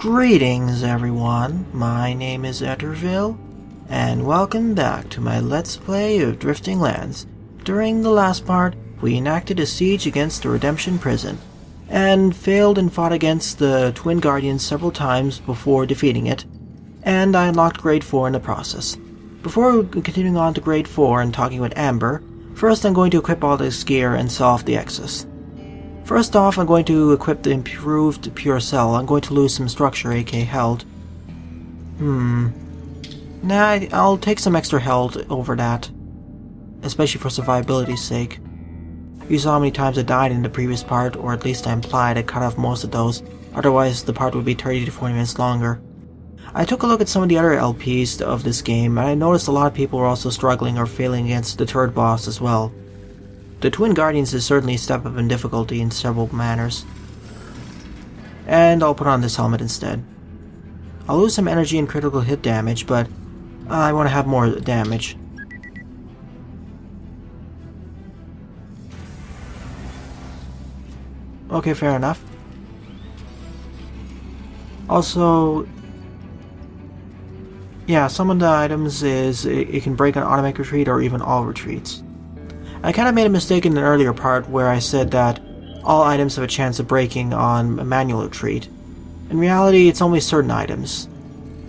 Greetings everyone, my name is Etterville, and welcome back to my Let's Play of Drifting Lands. During the last part, we enacted a siege against the Redemption Prison, and failed and fought against the Twin Guardians several times before defeating it, and I unlocked Grade 4 in the process. Before continuing on to Grade 4 and talking with Amber, first I'm going to equip all this gear and sell off the excess. First off, I'm going to equip the improved Pure Cell. I'm going to lose some structure, aka health. Nah, I'll take some extra health over that. Especially for survivability's sake. You saw how many times I died in the previous part, or at least I implied I cut off most of those, otherwise the part would be 30 to 40 minutes longer. I took a look at some of the other LPs of this game, and I noticed a lot of people were also struggling or failing against the third boss as well. The Twin Guardians is certainly a step up in difficulty in several manners. And I'll put on this helmet instead. I'll lose some energy and critical hit damage, but I want to have more damage. Okay, fair enough. Also, yeah, some of the items is it can break an automatic retreat or even all retreats. I kind of made a mistake in an earlier part where I said that all items have a chance of breaking on a manual retreat. In reality, it's only certain items.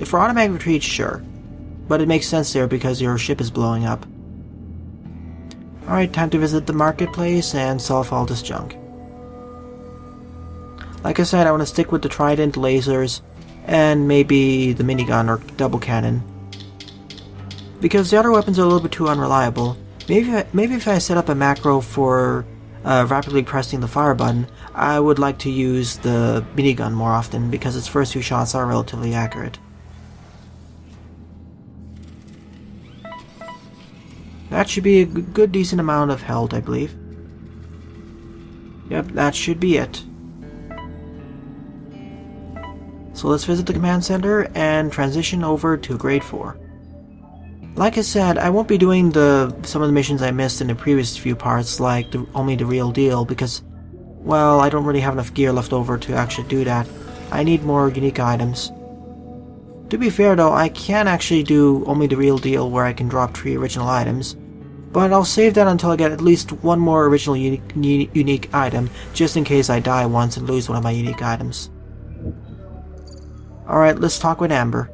If for automatic retreat, sure. But it makes sense there because your ship is blowing up. Alright, time to visit the marketplace and sell off all this junk. Like I said, I want to stick with the trident, lasers, and maybe the minigun or double cannon. Because the other weapons are a little bit too unreliable. Maybe if I set up a macro for rapidly pressing the fire button, I would like to use the minigun more often because its first few shots are relatively accurate. That should be a good decent amount of health, I believe. Yep, that should be it. So let's visit the command center and transition over to Grade 4. Like I said, I won't be doing some of the missions I missed in the previous few parts, like only the real deal, because, well, I don't really have enough gear left over to actually do that. I need more unique items. To be fair though, I can actually do only the real deal where I can drop 3 original items, but I'll save that until I get at least one more original unique item, just in case I die once and lose one of my unique items. Alright, let's talk with Amber.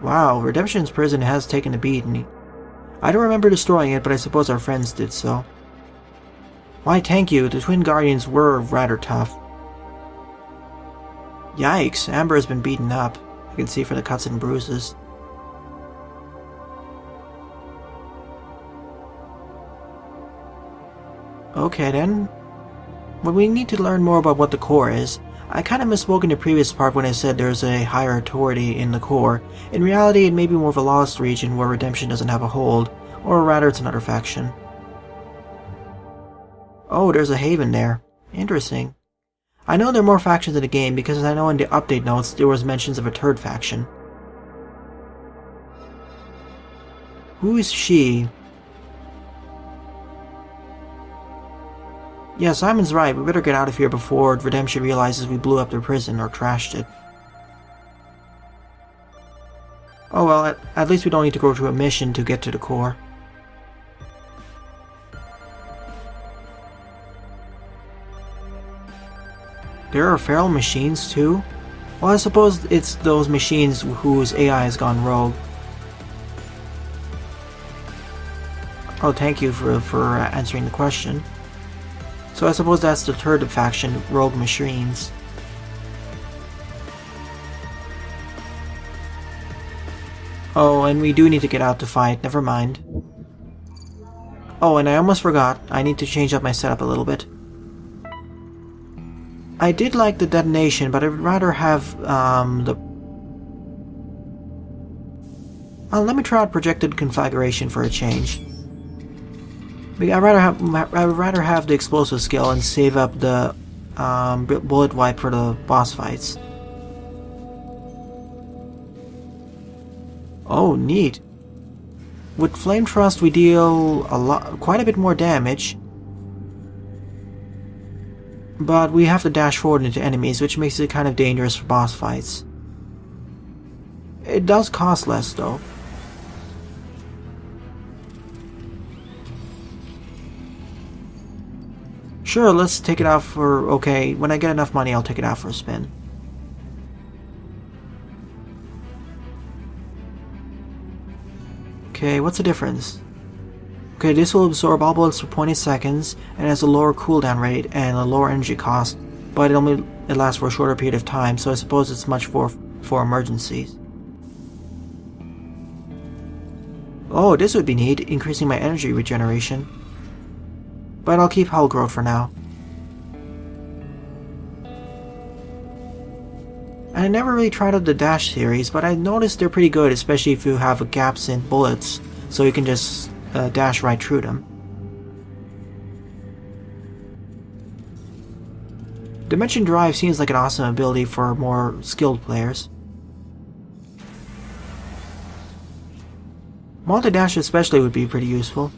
Wow, Redemption's prison has taken a beating. I don't remember destroying it, but I suppose our friends did so. Why, thank you, the Twin Guardians were rather tough. Yikes, Amber has been beaten up. I can see from the cuts and bruises. Okay then. But we need to learn more about what the core is. I kind of misspoke in the previous part when I said there's a higher authority in the core. In reality, it may be more of a lost region where Redemption doesn't have a hold, or rather it's another faction. Oh, there's a haven there. Interesting. I know there are more factions in the game because I know in the update notes there was mentions of a third faction. Who is she? Yeah, Simon's right, we better get out of here before Redemption realizes we blew up their prison or trashed it. Oh well, at least we don't need to go through a mission to get to the core. There are feral machines too? Well, I suppose it's those machines whose AI has gone rogue. Oh, thank you for answering the question. So I suppose that's the third faction, Rogue Machines. Oh, and we do need to get out to fight, never mind. Oh, and I almost forgot, I need to change up my setup a little bit. I did like the detonation, but I'd rather have let me try out projected configuration for a change. I'd rather have the explosive skill and save up the bullet wipe for the boss fights. Oh, neat. With Flame Thrust we deal quite a bit more damage. But we have to dash forward into enemies, which makes it kind of dangerous for boss fights. It does cost less though. Sure, let's take it out for... okay, when I get enough money, I'll take it out for a spin. Okay, what's the difference? Okay, this will absorb all bullets for 20 seconds, and has a lower cooldown rate and a lower energy cost, but it lasts for a shorter period of time, so I suppose it's much for emergencies. Oh, this would be neat, increasing my energy regeneration. But I'll keep Hull Growth for now. And I never really tried out the Dash series, but I noticed they're pretty good, especially if you have gaps in bullets, so you can just dash right through them. Dimension Drive seems like an awesome ability for more skilled players. Multi-dash especially would be pretty useful.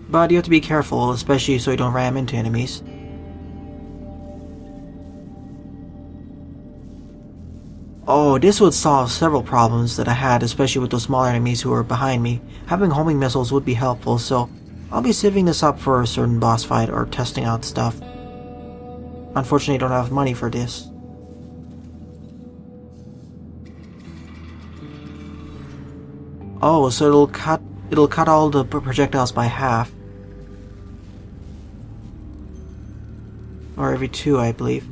But you have to be careful, especially so you don't ram into enemies. Oh, this would solve several problems that I had, especially with those smaller enemies who were behind me. Having homing missiles would be helpful, so I'll be saving this up for a certain boss fight or testing out stuff. Unfortunately, I don't have money for this. Oh, so it'll cut all the projectiles by half. Or every 2, I believe.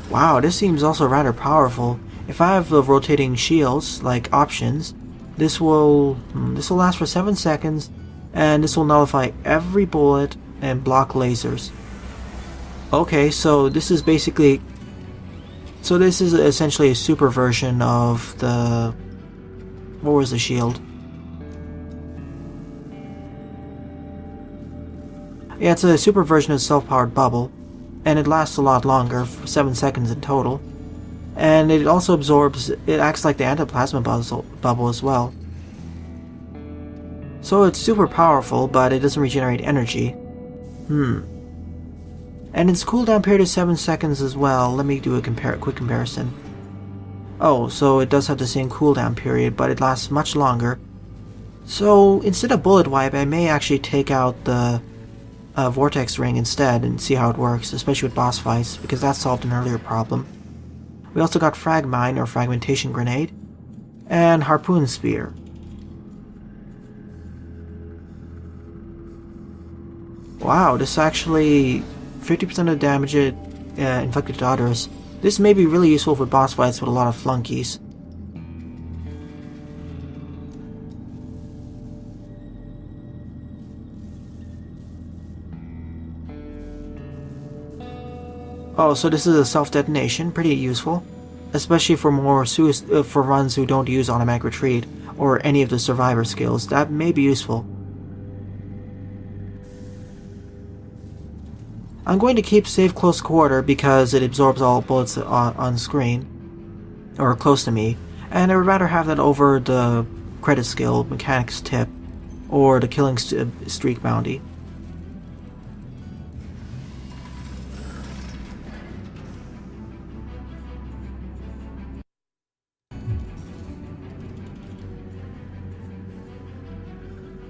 Wow, this seems also rather powerful. If I have the rotating shields, like options, this will last for 7 seconds, and this will nullify every bullet and block lasers. Okay, so this is basically... so this is essentially a super version of the... what was the shield? Yeah, it's a super version of self-powered bubble, and it lasts a lot longer, for 7 seconds in total. And it also absorbs, it acts like the antiplasma bubble as well. So it's super powerful, but it doesn't regenerate energy. And its cooldown period is 7 seconds as well. Let me do a quick comparison. Oh, so it does have the same cooldown period, but it lasts much longer. So instead of bullet wipe, I may actually take out the vortex ring instead and see how it works, especially with boss fights, because that solved an earlier problem. We also got frag mine or fragmentation grenade and harpoon spear. Wow, this actually 50% of damage it inflicted to others. This may be really useful for boss fights with a lot of flunkies. Oh, so this is a self-detonation, pretty useful, especially for for runs who don't use automatic retreat or any of the survivor skills. That may be useful. I'm going to keep Save Close Quarter because it absorbs all bullets on screen, or close to me, and I would rather have that over the credit skill, Mechanics Tip, or the Killing Streak bounty.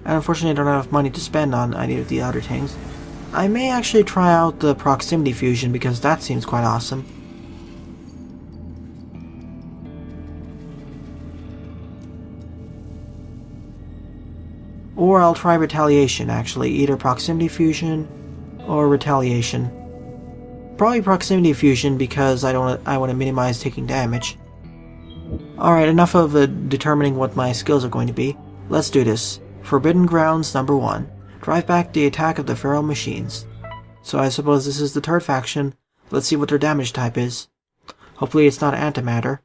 And unfortunately I don't have enough money to spend on any of the other things. I may actually try out the proximity fusion because that seems quite awesome. Or I'll try retaliation actually, either proximity fusion or retaliation. Probably proximity fusion because I want to minimize taking damage. Alright, enough of determining what my skills are going to be. Let's do this. Forbidden Grounds number 1. Drive back the attack of the feral machines. So I suppose this is the third faction. Let's see what their damage type is. Hopefully it's not Antimatter.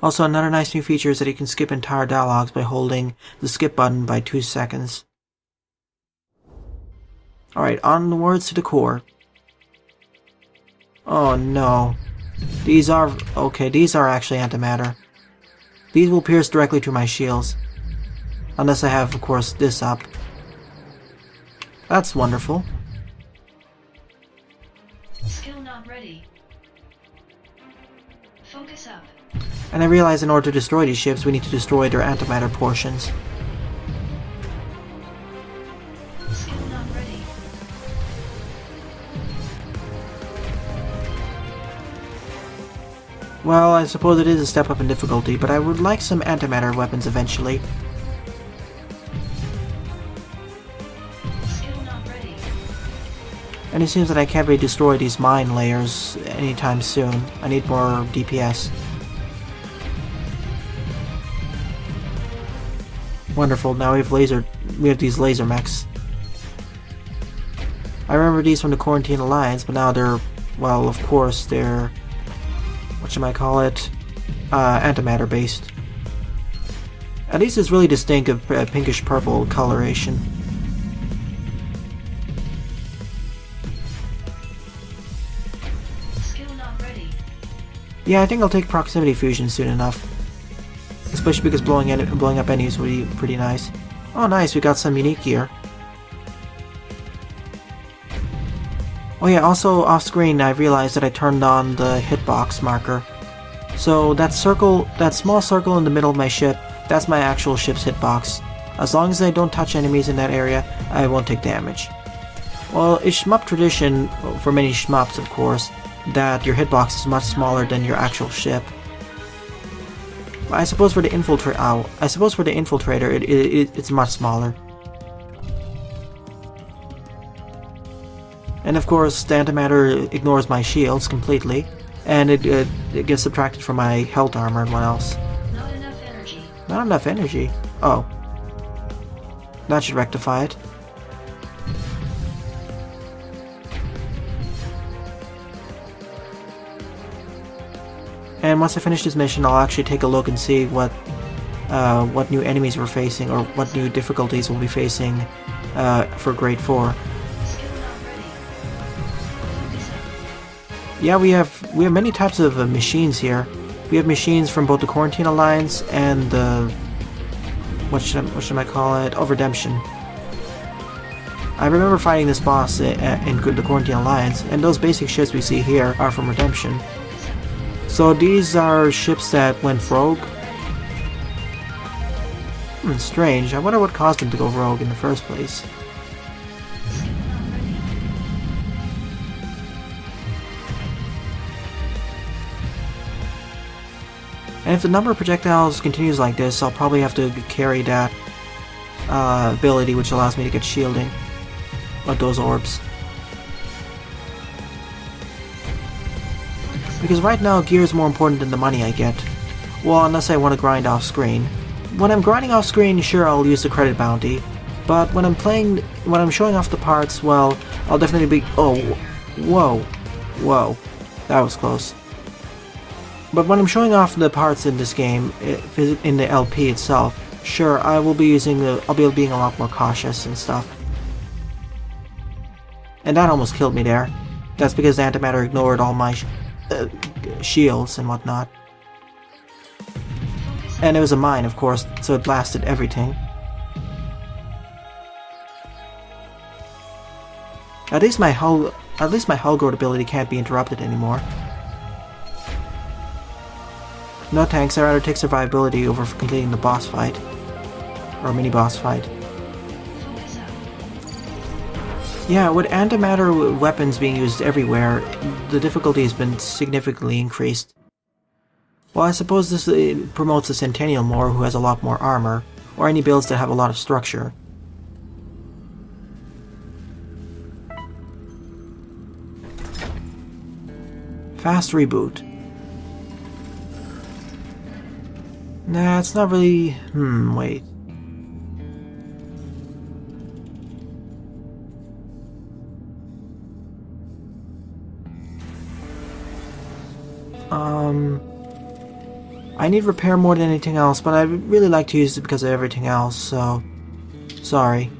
Also, another nice new feature is that you can skip entire dialogues by holding the skip button by 2 seconds. Alright, onwards to the core. Oh no. These are actually Antimatter. These will pierce directly through my shields. Unless I have, of course, this up. That's wonderful. Skill not ready. Focus up. And I realize in order to destroy these ships, we need to destroy their antimatter portions. Skill not ready. Well, I suppose it is a step up in difficulty, but I would like some antimatter weapons eventually. Skill not ready. And it seems that I can't really destroy these mine layers anytime soon. I need more DPS. Wonderful, now we have these laser mechs. I remember these from the Quarantine Alliance, but now they're, well, of course, they're, antimatter based. At least it's really distinctive pinkish purple coloration. Skill not ready. Yeah, I think I'll take proximity fusion soon enough. Especially because blowing up enemies would be pretty nice. Oh nice, we got some unique gear. Oh yeah, also off screen I realized that I turned on the hitbox marker. So that small circle in the middle of my ship, that's my actual ship's hitbox. As long as I don't touch enemies in that area, I won't take damage. Well, it's shmup tradition, for many shmups of course, that your hitbox is much smaller than your actual ship. I suppose for the infiltrator, it's much smaller. And of course, the antimatter ignores my shields completely, and it gets subtracted from my health armor and what else. Not enough energy. Not enough energy? Oh. That should rectify it. And once I finish this mission, I'll actually take a look and see what new enemies we're facing, or what new difficulties we'll be facing for Grade 4. Skill not ready. Focus up. Yeah, we have many types of machines here. We have machines from both the Quarantine Alliance and the what should I call it? Oh, Redemption. I remember fighting this boss in the Quarantine Alliance, and those basic ships we see here are from Redemption. So these are ships that went rogue. Strange. I wonder what caused them to go rogue in the first place. Skill not ready. And if the number of projectiles continues like this, I'll probably have to carry that ability which allows me to get shielding of those orbs. Because right now, gear is more important than the money I get. Well, unless I want to grind off screen. When I'm grinding off screen, sure, I'll use the credit bounty. But when I'm showing off the parts, well, I'll definitely be... Oh, whoa. Whoa. That was close. But when I'm showing off the parts in this game, in the LP itself, sure, I'll be being a lot more cautious and stuff. And that almost killed me there. That's because the antimatter ignored all my shields and whatnot. And it was a mine, of course, so it blasted everything. At least my hull growth ability can't be interrupted anymore. No thanks, I'd rather take survivability over completing the boss fight. Or mini boss fight. Focus up. Yeah, with antimatter weapons being used everywhere, the difficulty has been significantly increased. Well, I suppose this promotes the Centennial more, who has a lot more armor, or any builds that have a lot of structure. Fast reboot. Nah, it's not really... wait. I need repair more than anything else, but I'd really like to use it because of everything else, so... Sorry.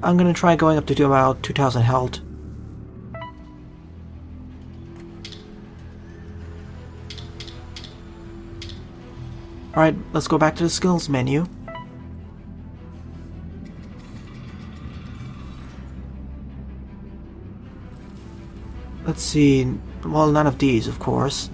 I'm gonna try going up to about 2000 health. Alright, let's go back to the skills menu. Let's see, well, none of these, of course.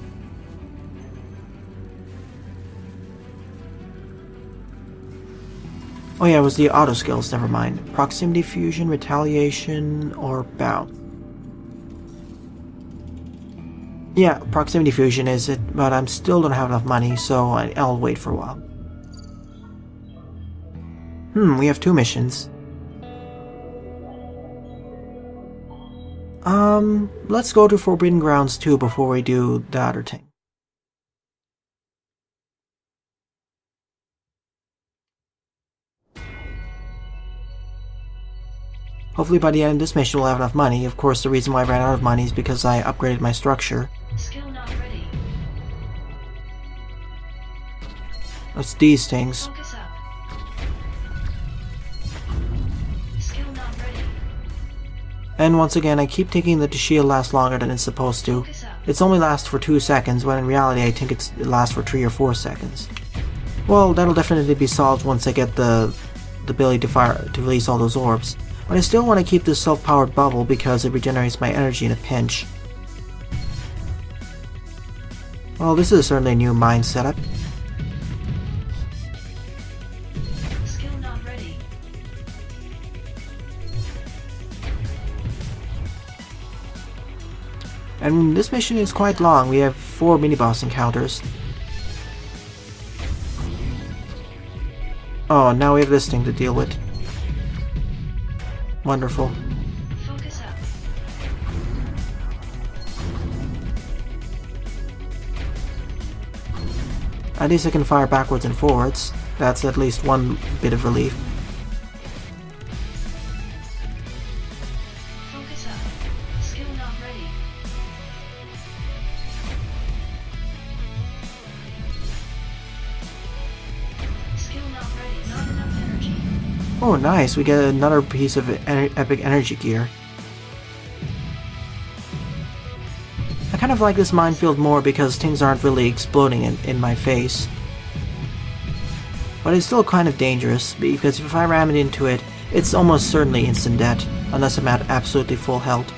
Oh yeah, it was the auto skills, never mind. Proximity fusion, retaliation, or bounce. Yeah, proximity fusion is it, but I still don't have enough money, so I'll wait for a while. We have 2 missions. Let's go to Forbidden Grounds 2 before we do the other thing. Hopefully by the end of this mission we'll have enough money. Of course, the reason why I ran out of money is because I upgraded my structure. Skill not ready. That's these things. Focus up. Skill not ready. And once again, I keep thinking that the shield lasts longer than it's supposed to. Focus up. It's only lasts for 2 seconds, when in reality I think it lasts for 3 or 4 seconds. Well, that'll definitely be solved once I get the ability to release all those orbs. But I still want to keep this self-powered bubble because it regenerates my energy in a pinch. Well, this is certainly a new mine setup. Skill not ready. And this mission is quite long. We have 4 mini-boss encounters. Oh, now we have this thing to deal with. Wonderful. Focus up. At least I can fire backwards and forwards. That's at least one bit of relief. Focus up. Skill not ready. Skill not ready. Not enough energy. Oh nice, we get another piece of epic energy gear. I kind of like this minefield more because things aren't really exploding in my face. But it's still kind of dangerous, because if I ram it into it, it's almost certainly instant death, unless I'm at absolutely full health.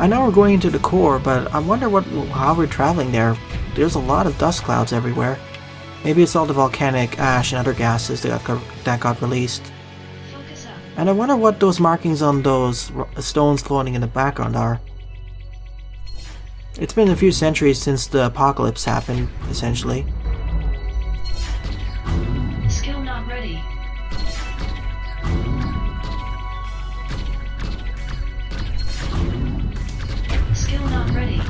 I know we're going into the core, but I wonder how we're traveling there. There's a lot of dust clouds everywhere. Maybe it's all the volcanic ash and other gases that got released. Focus up. And I wonder what those markings on those stones floating in the background are. It's been a few centuries since the apocalypse happened, essentially. Skill not ready. Skill not ready.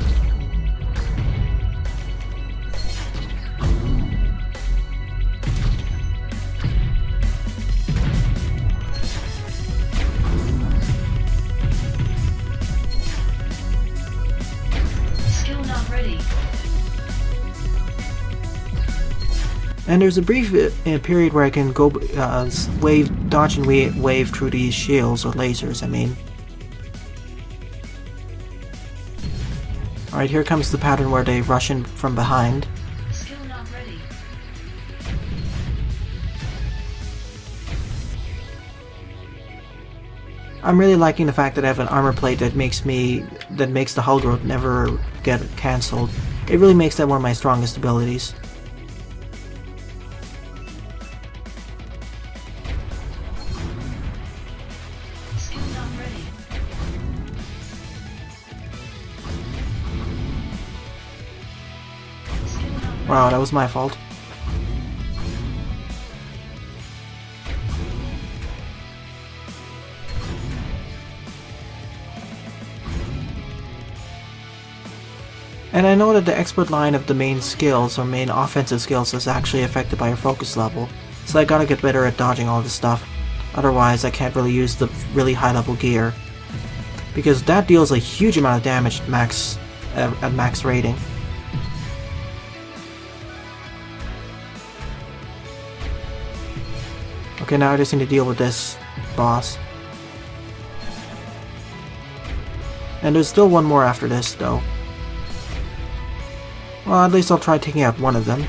Skill not ready. And there's a brief period where I can go dodge and wave through these shields or lasers, I mean. Alright, here comes the pattern where they rush in from behind. Skill not ready. I'm really liking the fact that I have an armor plate that makes the hull growth never get cancelled. It really makes that one of my strongest abilities. Skill not ready. Skill not ready. Wow, that was my fault. And I know that the expert line of the main skills, or main offensive skills, is actually affected by your focus level, so I gotta get better at dodging all this stuff. Otherwise, I can't really use the really high level gear, because that deals a huge amount of damage at max rating. Okay, now I just need to deal with this boss. And there's still one more after this, though. Well, at least I'll try taking out one of them.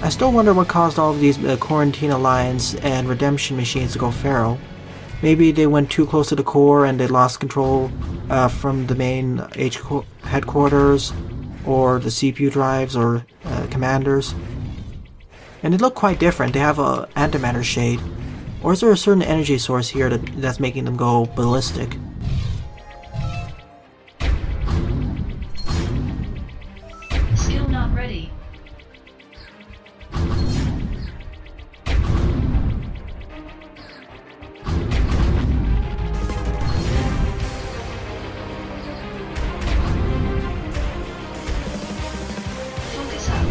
I still wonder what caused all of these Quarantine Alliance and Redemption machines to go feral. Maybe they went too close to the core and they lost control from the main headquarters, or the CPU drives, or commanders. And they look quite different. They have a Antimatter shade. Or is there a certain energy source here that's making them go ballistic? Skill not ready. Focus up.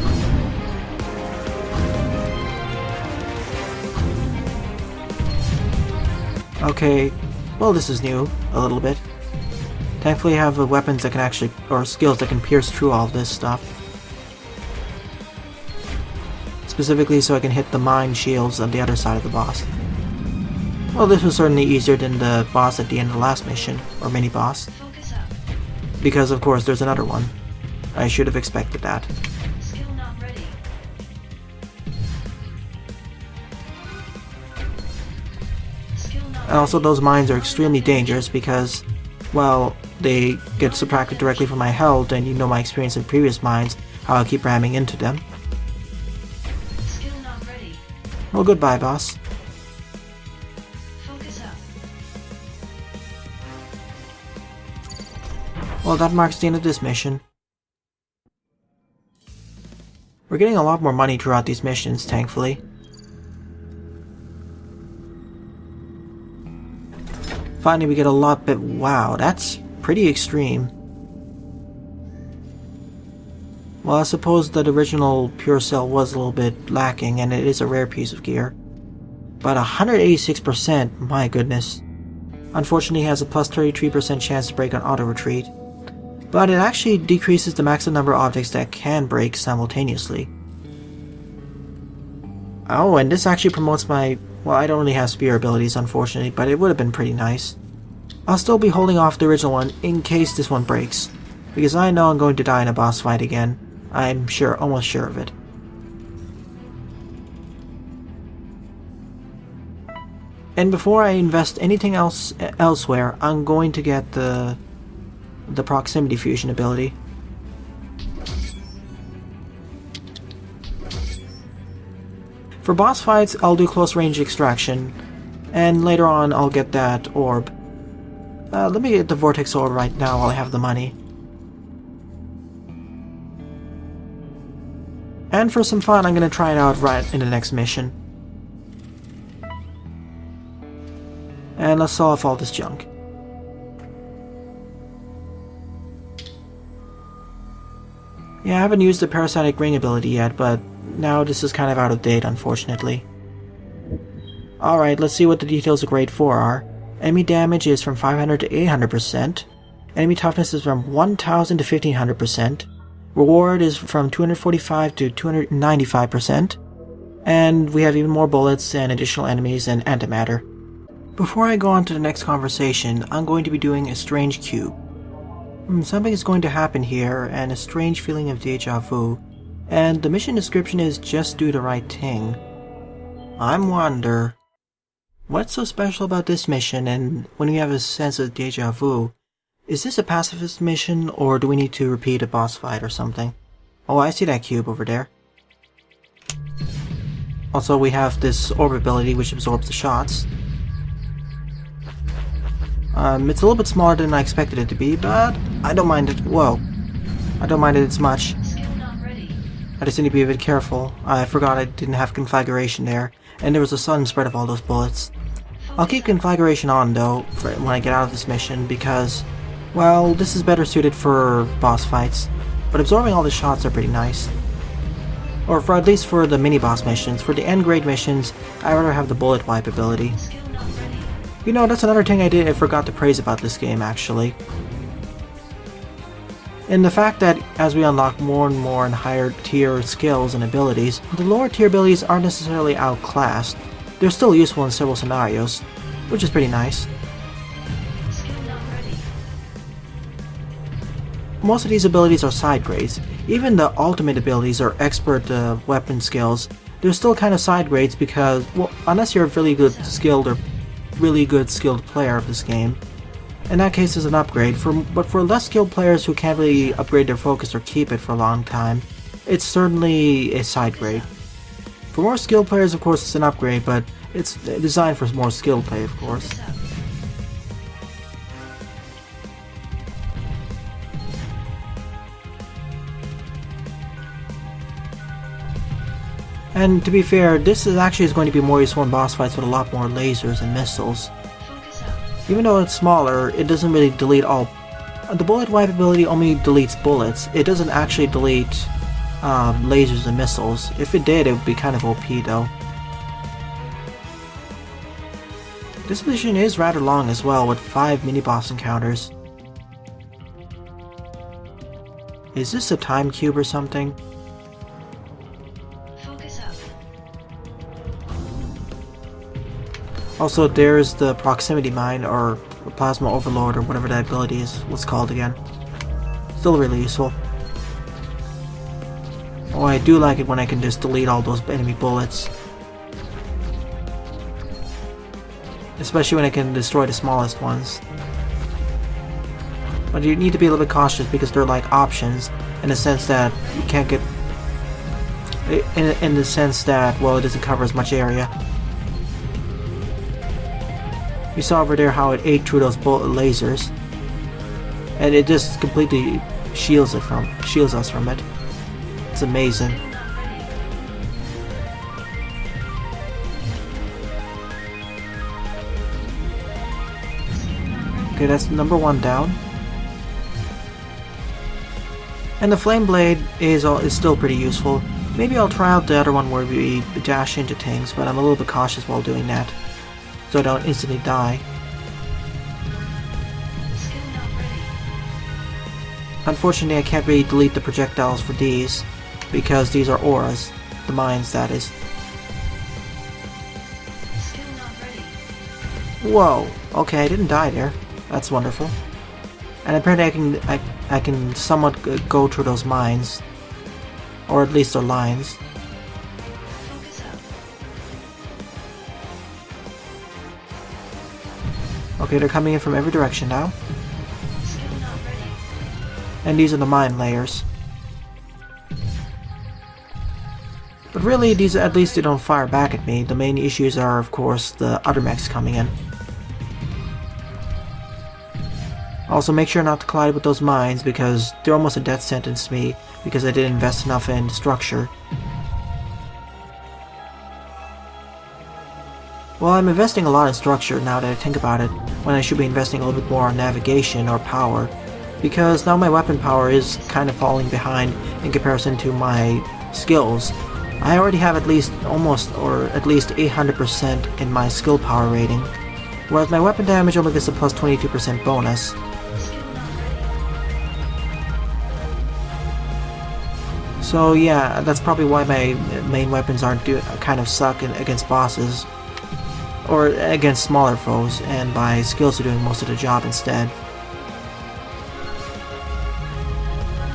Okay, well, this is new, a little bit. Thankfully I have weapons that can actually, or skills that can pierce through all of this stuff. Specifically so I can hit the mine shields on the other side of the boss. Well, this was certainly easier than the boss at the end of the last mission, or mini-boss. Focus up. Because of course there's another one. I should have expected that. Skill not ready. Skill not And also those mines are extremely dangerous because, well, they get subtracted directly from my health, and you know my experience in previous mines, how I keep ramming into them. Skill not ready. Well, goodbye, boss. Focus up. Well, that marks the end of this mission. We're getting a lot more money throughout these missions, thankfully. Finally, we get a lot, but wow, that's pretty extreme. Well, I suppose that original Pure Cell was a little bit lacking, and it is a rare piece of gear. But 186%, my goodness. Unfortunately, it has a plus 33% chance to break on auto-retreat. But it actually decreases the maximum number of objects that can break simultaneously. Oh, and this actually promotes my... Well, I don't really have spear abilities, unfortunately, but it would have been pretty nice. I'll still be holding off the original one in case this one breaks, because I know I'm going to die in a boss fight again. I'm sure, almost sure of it. And before I invest anything else elsewhere, I'm going to get the proximity fusion ability. For boss fights, I'll do close range extraction, and later on I'll get that orb. Let me get the vortex orb right now while I have the money. And for some fun, I'm gonna try it out right in the next mission. And let's solve all this junk. Yeah, I haven't used the parasitic ring ability yet, but now this is kind of out of date, unfortunately. Alright, let's see what the details of grade 4 are. Enemy damage is from 500 to 800%. Enemy toughness is from 1000 to 1500%. Reward is from 245 to 295%. And we have even more bullets and additional enemies and antimatter. Before I go on to the next conversation, I'm going to be doing a strange cube. Something is going to happen here, and a strange feeling of deja vu. And the mission description is just do the right thing. I wonder, what's so special about this mission, and when we have a sense of deja vu? Is this a pacifist mission, or do we need to repeat a boss fight or something? Oh, I see that cube over there. Also, we have this orb ability which absorbs the shots. It's a little bit smaller than I expected it to be, but I don't mind it. Whoa. I don't mind it as much. Skill not ready. I just need to be a bit careful. I forgot I didn't have conflagration there, and there was a sudden spread of all those bullets. I'll keep conflagration on, though, for when I get out of this mission, because, well, this is better suited for boss fights, but absorbing all the shots are pretty nice. Or for at least for the mini-boss missions. For the end-grade missions, I'd rather have the bullet wipe ability. Skill not ready. You know, that's another thing I forgot to praise about this game, actually. And the fact that as we unlock more and more and higher tier skills and abilities, the lower tier abilities aren't necessarily outclassed. They're still useful in several scenarios, which is pretty nice. Skill not ready. Most of these abilities are side grades. Even the ultimate abilities or expert weapon skills, they're still kind of side grades because, well, unless you're a really good skilled player of this game, in that case it's an upgrade. But for less skilled players who can't really upgrade their focus or keep it for a long time, it's certainly a side grade. For more skilled players, of course, it's an upgrade, but it's designed for more skilled play, of course. Focus up. And to be fair, this is actually going to be more useful in boss fights with a lot more lasers and missiles. Focus up. Even though it's smaller, it doesn't really delete all... The bullet wipe ability only deletes bullets. It doesn't actually delete lasers and missiles. If it did, it would be kind of OP though. This mission is rather long as well, with 5 mini-boss encounters. Is this a time cube or something? Focus up. Also, there's the proximity mine, or plasma overload, or whatever that ability is, what's called again. Still really useful. Oh, I do like it when I can just delete all those enemy bullets. Especially when I can destroy the smallest ones. But you need to be a little bit cautious because they're like options, in the sense that you can't get... In the sense that, well, it doesn't cover as much area. You saw over there how it ate through those lasers, and it just completely shields us from it. It's amazing. Skill not ready. Skill not ready. Okay, that's number 1 down. And the flame blade is still pretty useful. Maybe I'll try out the other one where we dash into things, but I'm a little bit cautious while doing that, so I don't instantly die. Skill not ready. Unfortunately, I can't really delete the projectiles for these, because these are auras. The mines, that is. Skill not ready. Whoa! Okay, I didn't die there. That's wonderful. And apparently I can somewhat go through those mines. Or at least their lines. Focus up. Okay, they're coming in from every direction now. Skill not ready. And these are the mine layers. But really, these at least they don't fire back at me. The main issues are, of course, the other mechs coming in. Also, make sure not to collide with those mines, because they're almost a death sentence to me, because I didn't invest enough in structure. Well, I'm investing a lot in structure now that I think about it, when I should be investing a little bit more on navigation or power, because now my weapon power is kind of falling behind in comparison to my skills. I already have at least 800% in my skill power rating, whereas my weapon damage only gets a plus 22% bonus. Skill not ready. So yeah, that's probably why my main weapons kind of suck against bosses, or against smaller foes, and my skills are doing most of the job instead.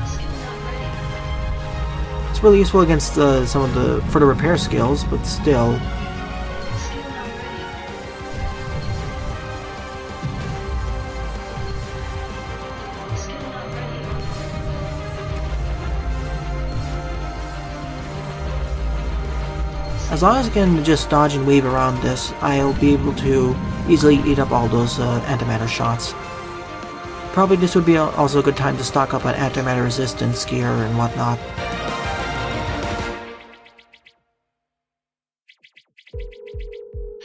Skill not ready. It's really useful against for the repair skills, but still. Skill not ready. Skill not ready. As long as I can just dodge and weave around this, I'll be able to easily eat up all those antimatter shots. Probably this would be also a good time to stock up on antimatter resistance gear and whatnot.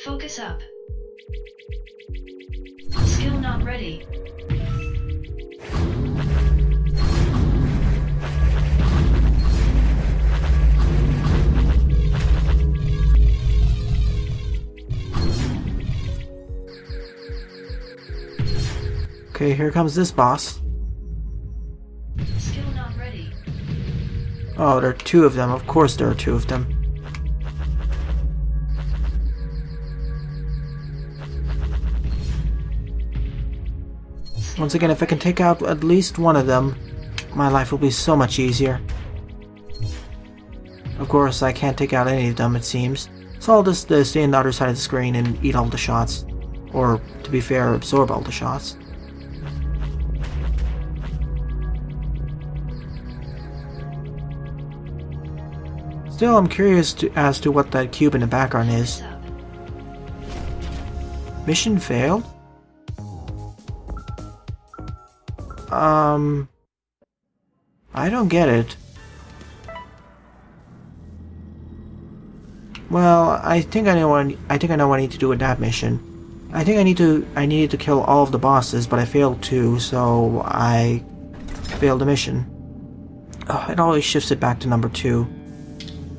Focus up. Skill not ready. Okay, here comes this boss. Oh, there are two of them. Of course there are two of them. Once again, if I can take out at least one of them, my life will be so much easier. Of course, I can't take out any of them, it seems. So I'll just stay on the other side of the screen and eat all the shots. Or, to be fair, absorb all the shots. Still, I'm curious as to what that cube in the background is. Mission failed? I don't get it. Well, I think I know what I need to do with that mission. I think I needed to kill all of the bosses, but I failed to, so I failed the mission. Oh, it always shifts it back to number 2.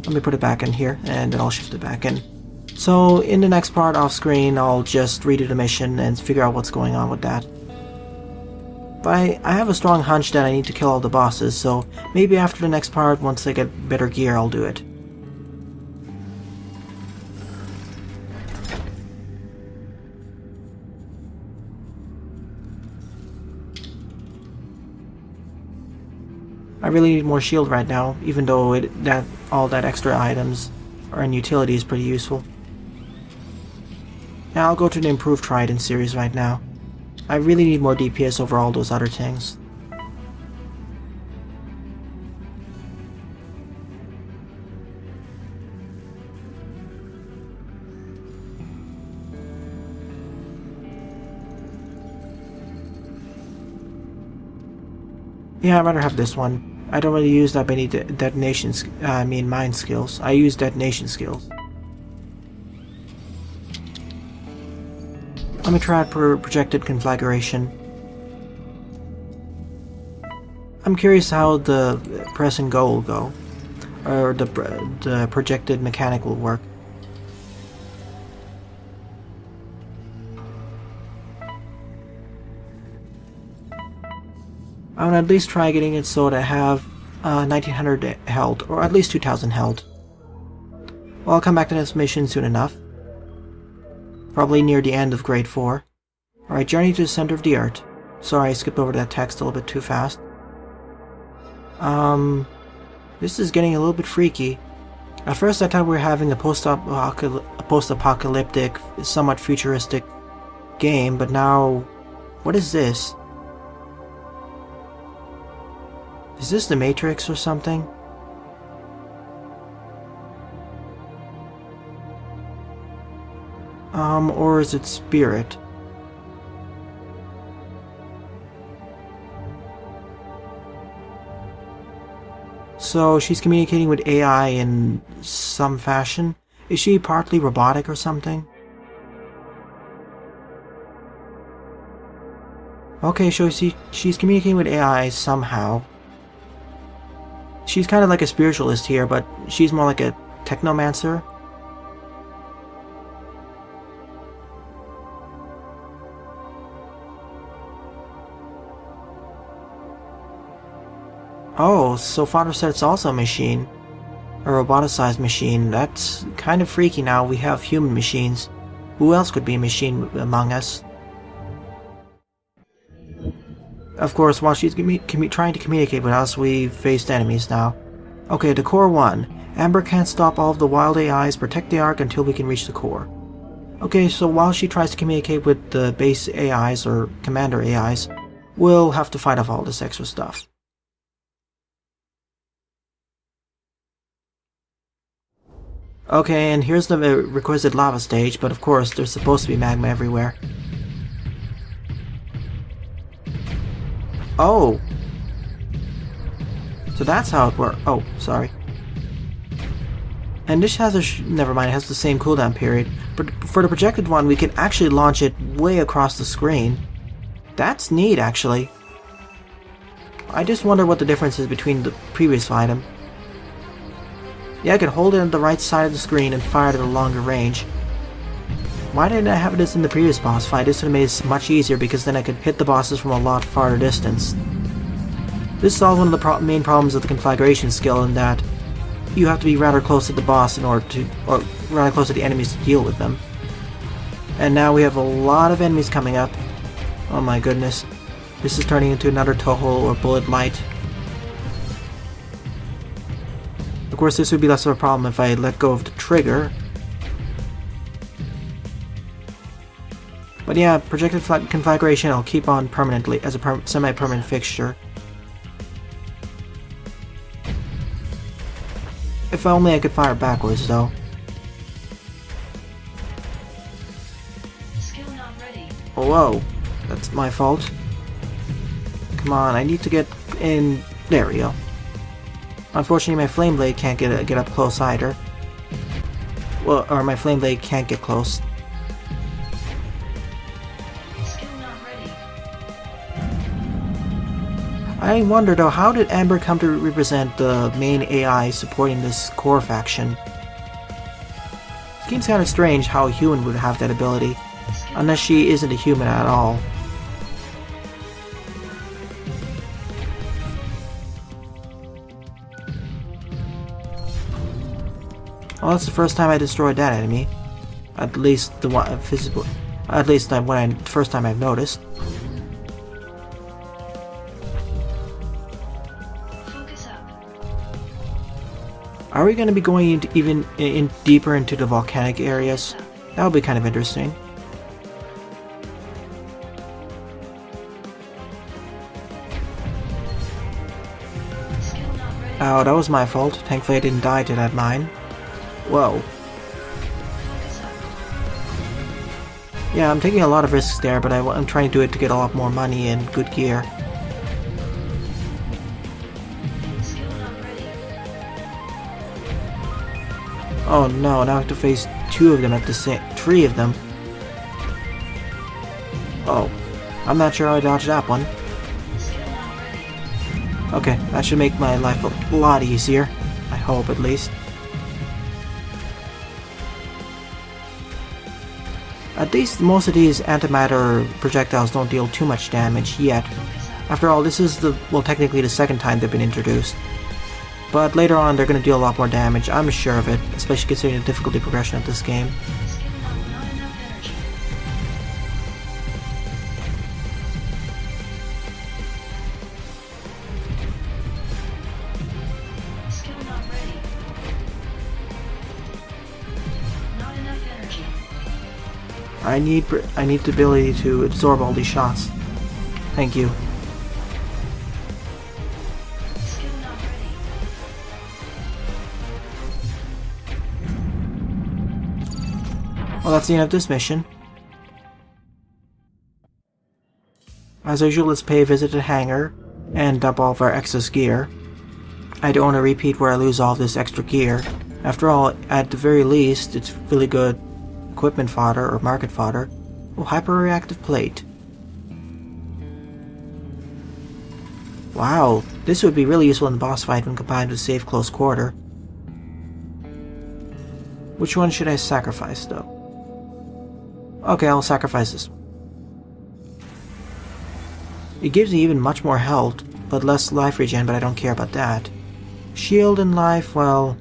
Let me put it back in here, and then I'll shift it back in. So, in the next part off screen, I'll just redo the mission and figure out what's going on with that. But I have a strong hunch that I need to kill all the bosses, so maybe after the next part, once I get better gear, I'll do it. I really need more shield right now, even though all that extra items are in utility is pretty useful. Yeah, I'll go to the improved Trident series right now. I really need more DPS over all those other things. Yeah, I'd rather have this one. I don't really use that many mine skills. I use detonation skills. Let me try it for projected conflagration. I'm curious how the press and go will go, or the projected mechanic will work. I want to at least try getting it so that I have 1900 health, or at least 2000 health. Well, I'll come back to this mission soon enough. Probably near the end of Grade 4. Alright, journey to the center of the earth. Sorry, I skipped over that text a little bit too fast. This is getting a little bit freaky. At first I thought we were having a post-apocalyptic, somewhat futuristic game, but now... What is this? Is this the Matrix or something? Or is it Spirit? So she's communicating with AI in some fashion? Is she partly robotic or something? Okay, so she's communicating with AI somehow. She's kind of like a spiritualist here, but she's more like a technomancer. Oh, so Father said it's also a machine. A roboticized machine. That's kind of freaky now. We have human machines. Who else could be a machine among us? Of course, while she's trying to communicate with us, we've faced enemies now. Okay, the core 1. Amber can't stop all of the wild AIs. Protect the Ark until we can reach the core. Okay, so while she tries to communicate with the base AIs, or commander AIs, we'll have to fight off all this extra stuff. Okay, and here's the requisite lava stage, but of course, there's supposed to be magma everywhere. Oh! So that's how it works. Oh, sorry. And this has never mind, it has the same cooldown period. But for the projected one, we can actually launch it way across the screen. That's neat, actually. I just wonder what the difference is between the previous item. Yeah, I could hold it on the right side of the screen and fire it at a longer range. Why didn't I have this in the previous boss fight? This would have made it much easier because then I could hit the bosses from a lot farther distance. This solves one of the main problems of the conflagration skill in that you have to be rather close to the boss in order to, or rather close to the enemies to deal with them. And now we have a lot of enemies coming up. Oh my goodness. This is turning into another Toho or Bullet Light. Of course, this would be less of a problem if I let go of the trigger. But yeah, projected conflagration I'll keep on permanently as a semi-permanent fixture. If only I could fire backwards, though. Skill not ready. Whoa, that's my fault. Come on, I need to get in. There we go. Unfortunately, my flame blade can't get up close either. Well, or my flame blade can't get close. Skill not ready. I wonder though, how did Amber come to represent the main AI supporting this core faction? It seems kind of strange how a human would have that ability, unless she isn't a human at all. Well, that's the first time I destroyed that enemy. At least the one physical. At least the first time I've noticed. Focus up. Are we going to be going into even deeper into the volcanic areas? That would be kind of interesting. Skill not ready. Oh, that was my fault. Thankfully I didn't die to that mine. Whoa. Focus up. Yeah, I'm taking a lot of risks there, but I'm trying to do it to get a lot more money and good gear. Skill not ready. Oh no, now I have to face two of them at the same... three of them. Oh. I'm not sure how I dodged that one. Skill not ready. Okay, that should make my life a lot easier. I hope, at least. At least most of these antimatter projectiles don't deal too much damage yet. Focus up. After all, this is well, technically the second time they've been introduced. But later on, they're going to deal a lot more damage, I'm sure of it, especially considering the difficulty progression of this game. Skill not enough energy. Skill not ready. Not enough energy. I need the ability to absorb all these shots. Thank you. Skill not ready. Well, that's the end of this mission. As usual, let's pay a visit to the hangar and dump all of our excess gear. I don't want to repeat where I lose all this extra gear. After all, at the very least, it's really good equipment fodder or market fodder. Oh, hyper-reactive plate. Wow, this would be really useful in the boss fight when combined with safe close quarter. Which one should I sacrifice, though? Okay, I'll sacrifice this. It gives me even much more health, but less life regen, but I don't care about that. Shield and life, well...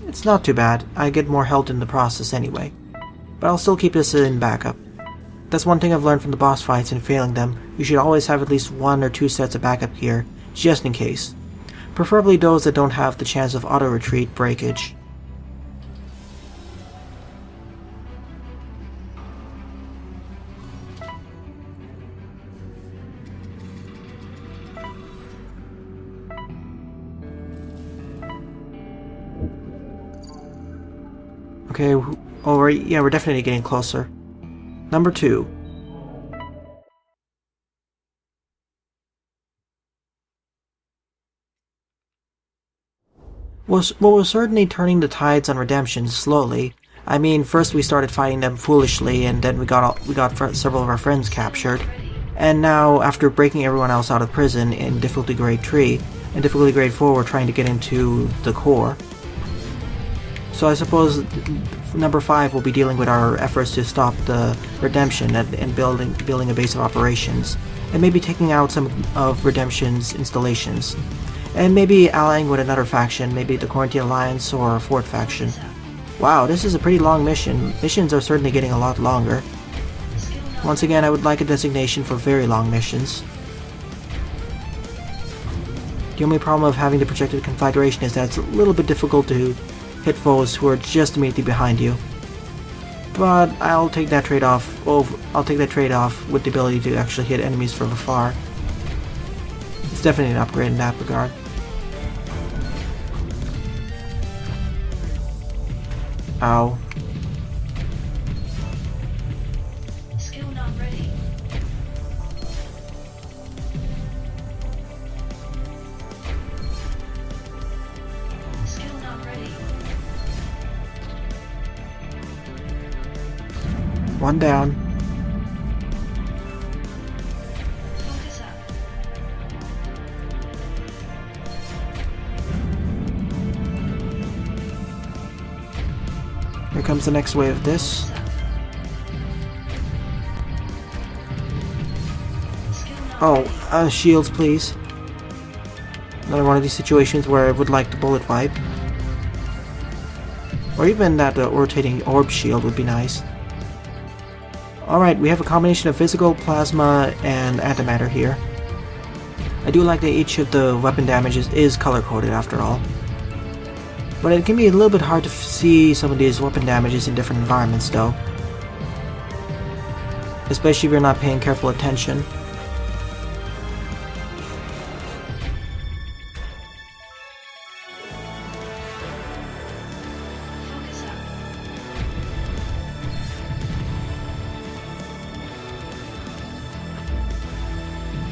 it's not too bad. I get more health in the process anyway. But I'll still keep this in backup. That's one thing I've learned from the boss fights and failing them. You should always have at least 1 or 2 sets of backup gear, just in case. Preferably those that don't have the chance of auto-retreat breakage. Okay, oh, yeah, we're definitely getting closer. Number 2. We're certainly turning the tides on redemption slowly. I mean, first we started fighting them foolishly, and then we got several of our friends captured. And now, after breaking everyone else out of prison in difficulty grade 3, and difficulty grade 4 we're trying to get into the core. So I suppose number 5 will be dealing with our efforts to stop the Redemption and building a base of operations, and maybe taking out some of Redemption's installations, and maybe allying with another faction, maybe the Quarantine Alliance or a fourth faction. Wow, this is a pretty long mission. Missions are certainly getting a lot longer. Once again, I would like a designation for very long missions. The only problem of having the projected conflagration is that it's a little bit difficult to hit foes who are just immediately behind you. But I'll take that trade-off. I'll take that trade-off with the ability to actually hit enemies from afar. It's definitely an upgrade in that regard. Ow. Skill not ready. Skill not ready. One down. Focus up. Here comes the next wave of this. Skill not Oh, shields please. Another one of these situations where I would like to bullet wipe. Or even that rotating orb shield would be nice. Alright, we have a combination of physical, plasma, and antimatter here. I do like that each of the weapon damages is color-coded after all. But it can be a little bit hard to see some of these weapon damages in different environments though. Especially if you're not paying careful attention. focus up.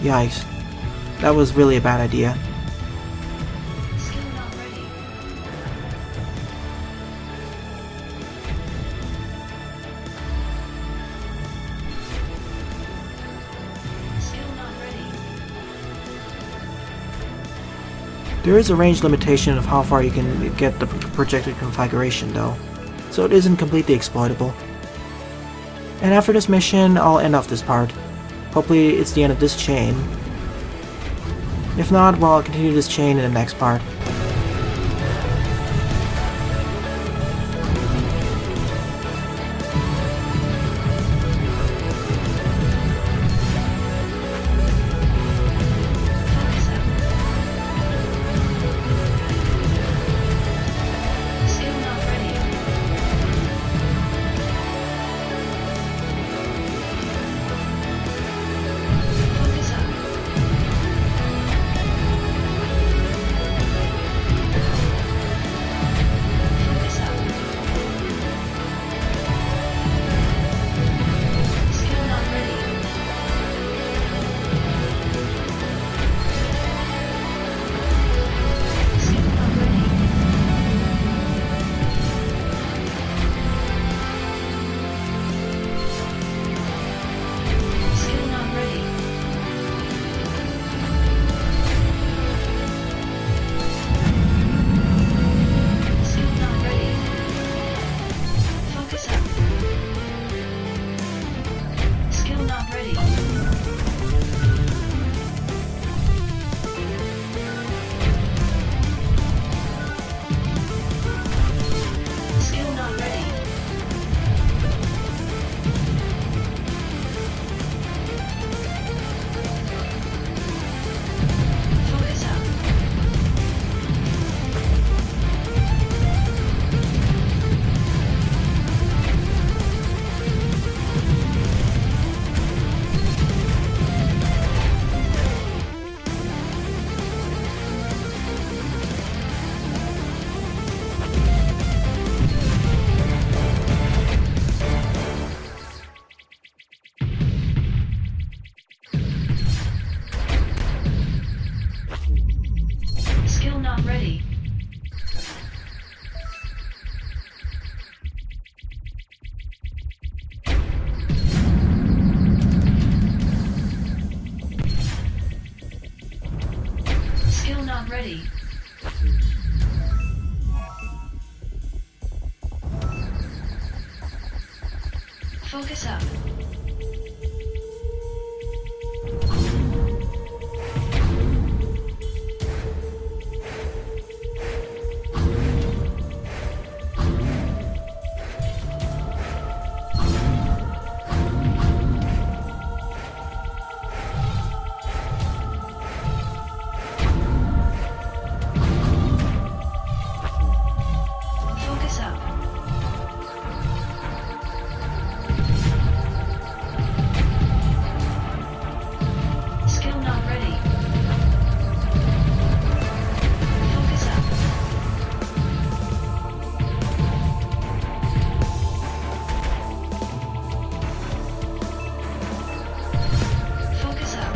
Yikes. That was really a bad idea. Skill not ready. Skill not ready. There is a range limitation of how far you can get the projected conflagration though, so it isn't completely exploitable. And after this mission, I'll end off this part. Hopefully it's the end of this chain. If not, well, I'll continue this chain in the next part. Focus up. Skill not ready. Focus up. Focus up. Skill not ready. Skill not ready. Skill not ready. Skill not ready. Focus up. Skill not ready. Skill not ready. Focus up. Focus up. Focus up. Skill not ready. Focus up. Focus up.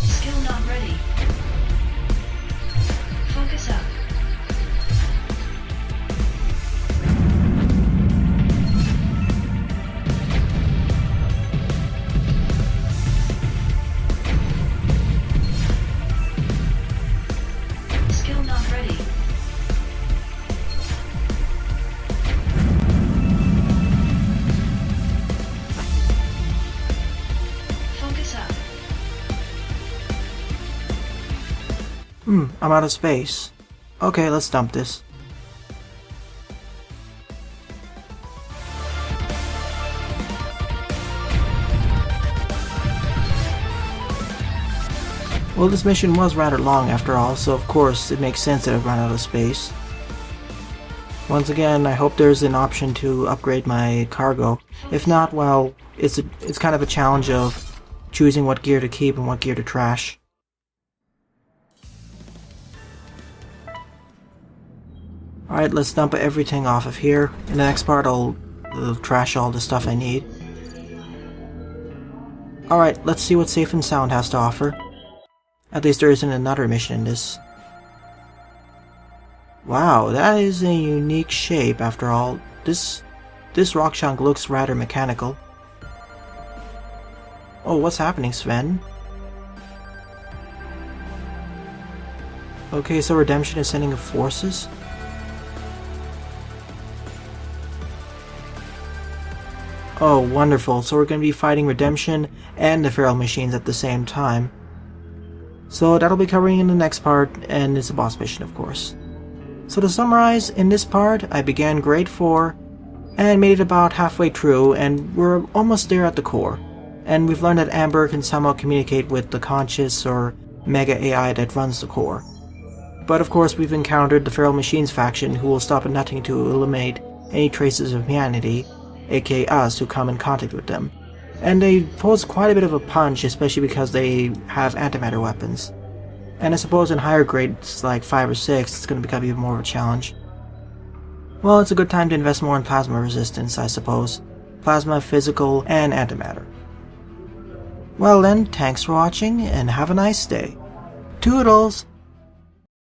Skill not ready. Focus up. Skill not ready. Focus up. I'm out of space. Okay, let's dump this. Well, this mission was rather long after all, so of course it makes sense that I've run out of space. Once again, I hope there's an option to upgrade my cargo. If not, well, it's kind of a challenge of choosing what gear to keep and what gear to trash. Alright, let's dump everything off of here. In the next part, I'll trash all the stuff I need. Alright, let's see what Safe and Sound has to offer. At least there isn't another mission in this. Wow, that is a unique shape after all. This rock chunk looks rather mechanical. Oh, what's happening, Sven? Okay, so Redemption is sending forces? Oh, wonderful. So we're going to be fighting Redemption and the Feral Machines at the same time. So that'll be covering in the next part, and it's a boss mission, of course. So to summarize, in this part, I began Grade 4, and made it about halfway through, and we're almost there at the core. And we've learned that Amber can somehow communicate with the conscious or mega AI that runs the core. But of course we've encountered the Feral Machines faction, who will stop at nothing to eliminate any traces of humanity, aka us, who come in contact with them. And they pose quite a bit of a punch, especially because they have antimatter weapons. And I suppose in higher grades, like 5 or 6, it's going to become even more of a challenge. Well, it's a good time to invest more in plasma resistance, I suppose. Plasma, physical, and antimatter. Well then, thanks for watching, and have a nice day. Toodles!